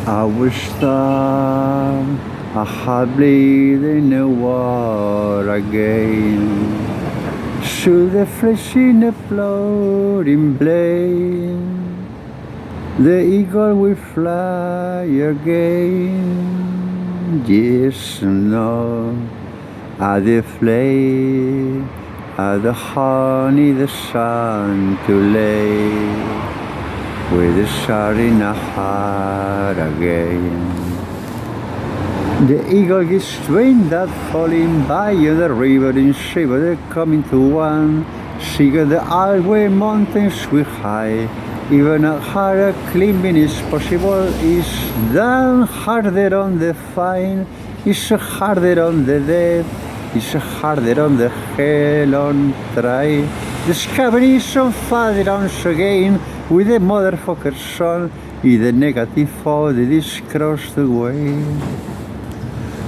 I wish that I had bled in the war again. Should the flesh in the floating blade, the eagle will fly again. Yes and no, at the flame, at the honey, the sun to lay, with the shot in the heart again. The eagle is trained that falling by the river in shiver, they coming to one. She got the highway mountains we high. Even a harder climbing is possible, is done harder on the fine, is harder on the dead, is harder on the hell on try. The scabbard is on fire once again, with the motherfucker son, is the negative for the discross the way.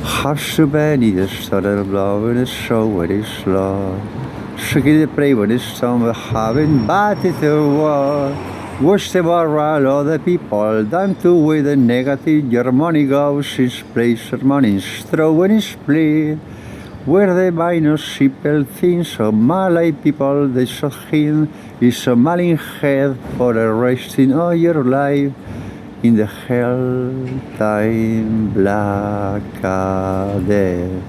Harsh many the started blowing the show when it's low. Shaking the play when it's some having batted the war. Watch the moral of the people down to with the negative. Your money goes its place, your money's thrown its play. Where the minor simple things of Malay people they saw him is a mailing head for the resting of your life. In the hell time black day,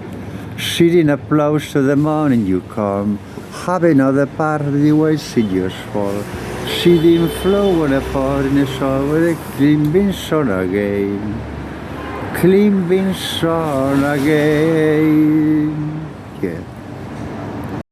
sitting applause to the morning you come, have another party where seniors fall, sitting flow on a part in the soul with a clean bean son again, clean bean son again. Yeah.